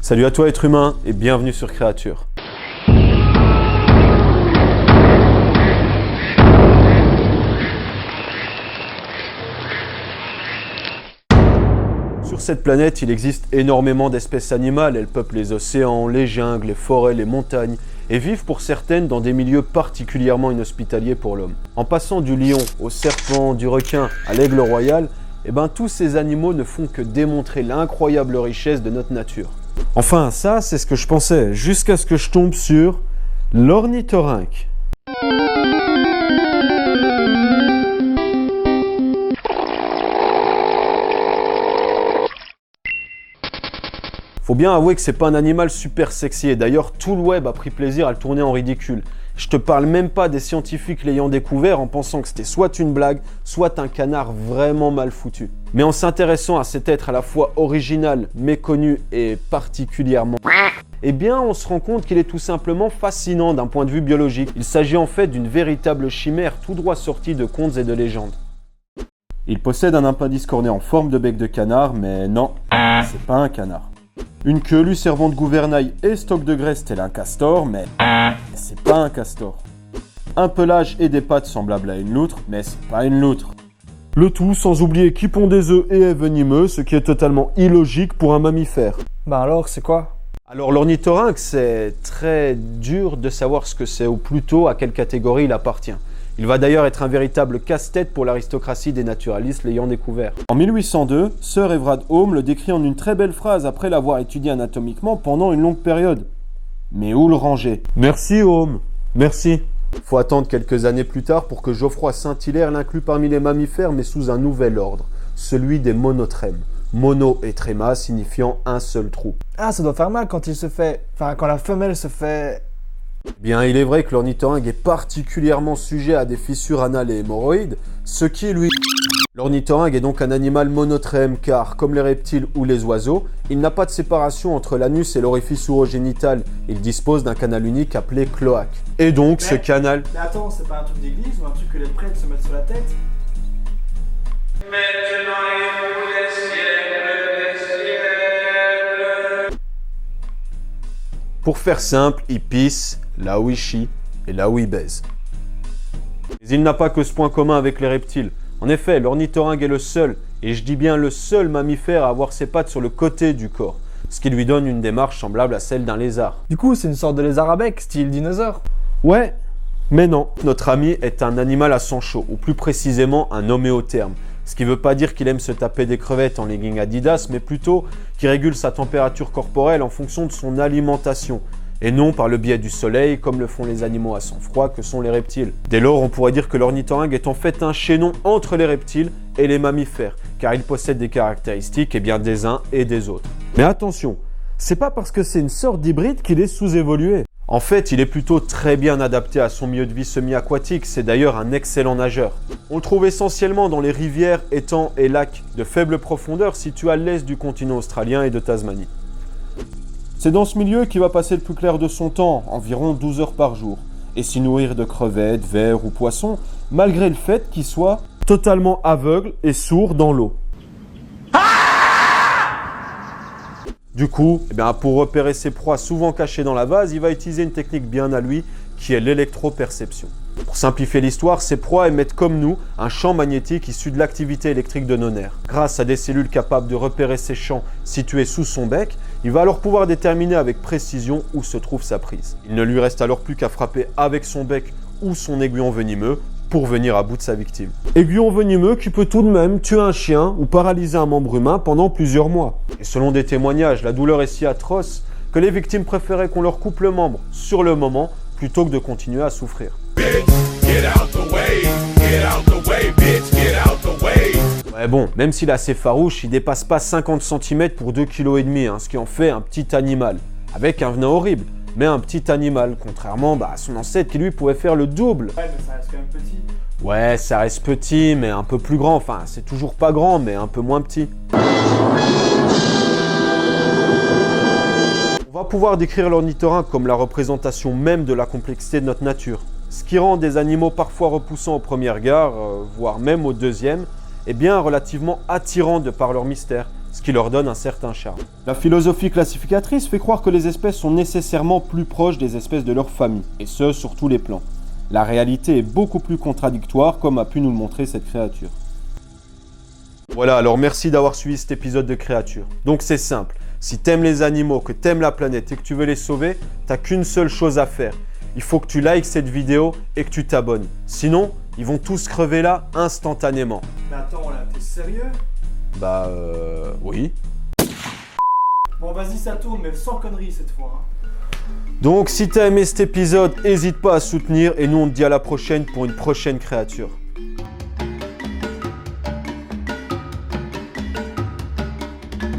Salut à toi être humain et bienvenue sur Créature. Sur cette planète, il existe énormément d'espèces animales. Elles peuplent les océans, les jungles, les forêts, les montagnes et vivent pour certaines dans des milieux particulièrement inhospitaliers pour l'homme. En passant du lion au serpent, du requin à l'aigle royal, tous ces animaux ne font que démontrer l'incroyable richesse de notre nature. Enfin, ça, c'est ce que je pensais, jusqu'à ce que je tombe sur l'ornithorynque. Faut bien avouer que c'est pas un animal super sexy et d'ailleurs tout le web a pris plaisir à le tourner en ridicule. Je te parle même pas des scientifiques l'ayant découvert en pensant que c'était soit une blague, soit un canard vraiment mal foutu. Mais en s'intéressant à cet être à la fois original, méconnu et particulièrement... on se rend compte qu'il est tout simplement fascinant d'un point de vue biologique. Il s'agit en fait d'une véritable chimère tout droit sortie de contes et de légendes. Il possède un appendice corné en forme de bec de canard, mais non, c'est pas un canard. Une queue lui servant de gouvernail et stock de graisse tel un castor, mais c'est pas un castor. Un pelage et des pattes semblables à une loutre, mais c'est pas une loutre. Le tout sans oublier qu'il pond des œufs et est venimeux, ce qui est totalement illogique pour un mammifère. Alors, c'est quoi? Alors l'ornithorynque, c'est très dur de savoir ce que c'est, ou plutôt à quelle catégorie il appartient. Il va d'ailleurs être un véritable casse-tête pour l'aristocratie des naturalistes l'ayant découvert. En 1802, Sir Everard Home le décrit en une très belle phrase après l'avoir étudié anatomiquement pendant une longue période. Mais où le ranger? Merci Home, merci. Faut attendre quelques années plus tard pour que Geoffroy Saint-Hilaire l'inclue parmi les mammifères mais sous un nouvel ordre, celui des monotrèmes. Mono et tréma signifiant un seul trou. Ah, ça doit faire mal quand quand la femelle se fait... Bien, il est vrai que l'ornithorynque est particulièrement sujet à des fissures anales et hémorroïdes, ce qui lui... L'ornithorynque est donc un animal monotrème car, comme les reptiles ou les oiseaux, il n'a pas de séparation entre l'anus et l'orifice urogénital. Il dispose d'un canal unique appelé cloaque. Et donc, ce canal... Mais attends, c'est pas un truc d'église ou un truc que les prêtres se mettent sur la tête? Pour faire simple, il pisse là où il chie et là où il baise. Mais il n'a pas que ce point commun avec les reptiles. En effet, l'ornithorynque est le seul, et je dis bien le seul mammifère à avoir ses pattes sur le côté du corps, ce qui lui donne une démarche semblable à celle d'un lézard. Du coup, c'est une sorte de lézard à bec, style dinosaure. Ouais, mais non. Notre ami est un animal à sang chaud, ou plus précisément un homéotherme. Ce qui ne veut pas dire qu'il aime se taper des crevettes en leggings Adidas, mais plutôt qu'il régule sa température corporelle en fonction de son alimentation, et non par le biais du soleil comme le font les animaux à sang froid que sont les reptiles. Dès lors, on pourrait dire que l'ornithorynque est en fait un chaînon entre les reptiles et les mammifères, car il possède des caractéristiques des uns et des autres. Mais attention, c'est pas parce que c'est une sorte d'hybride qu'il est sous-évolué. En fait, il est plutôt très bien adapté à son milieu de vie semi-aquatique, c'est d'ailleurs un excellent nageur. On le trouve essentiellement dans les rivières, étangs et lacs de faible profondeur situés à l'est du continent australien et de Tasmanie. C'est dans ce milieu qu'il va passer le plus clair de son temps, environ 12 heures par jour, et s'y nourrir de crevettes, vers ou poissons, malgré le fait qu'il soit totalement aveugle et sourd dans l'eau. Du coup, pour repérer ses proies souvent cachées dans la vase, il va utiliser une technique bien à lui, qui est l'électroperception. Pour simplifier l'histoire, ces proies émettent comme nous un champ magnétique issu de l'activité électrique de nos nerfs. Grâce à des cellules capables de repérer ces champs situés sous son bec, il va alors pouvoir déterminer avec précision où se trouve sa prise. Il ne lui reste alors plus qu'à frapper avec son bec ou son aiguillon venimeux pour venir à bout de sa victime. Aiguillon venimeux qui peut tout de même tuer un chien ou paralyser un membre humain pendant plusieurs mois. Et selon des témoignages, la douleur est si atroce que les victimes préféraient qu'on leur coupe le membre sur le moment plutôt que de continuer à souffrir. Ouais bon, même s'il est assez farouche, il dépasse pas 50 cm pour 2,5 kg, ce qui en fait un petit animal. Avec un venin horrible, mais un petit animal, contrairement à son ancêtre qui lui pouvait faire le double. Ouais, mais ça reste quand même petit. Ouais, ça reste petit, mais un peu plus grand. Enfin, c'est toujours pas grand, mais un peu moins petit. On va pouvoir décrire l'ornithorynque comme la représentation même de la complexité de notre nature. Ce qui rend des animaux parfois repoussants au premier regard, voire même au deuxième, relativement attirants de par leur mystère, ce qui leur donne un certain charme. La philosophie classificatrice fait croire que les espèces sont nécessairement plus proches des espèces de leur famille, et ce, sur tous les plans. La réalité est beaucoup plus contradictoire, comme a pu nous le montrer cette créature. Voilà, alors merci d'avoir suivi cet épisode de Créature. Donc c'est simple, si t'aimes les animaux, que t'aimes la planète et que tu veux les sauver, t'as qu'une seule chose à faire. Il faut que tu likes cette vidéo et que tu t'abonnes. Sinon, ils vont tous crever là instantanément. Mais attends, là, t'es sérieux? Oui. Bon, vas-y, ça tourne, mais sans conneries cette fois. Donc si t'as aimé cet épisode, n'hésite pas à soutenir et nous on te dit à la prochaine pour une prochaine créature.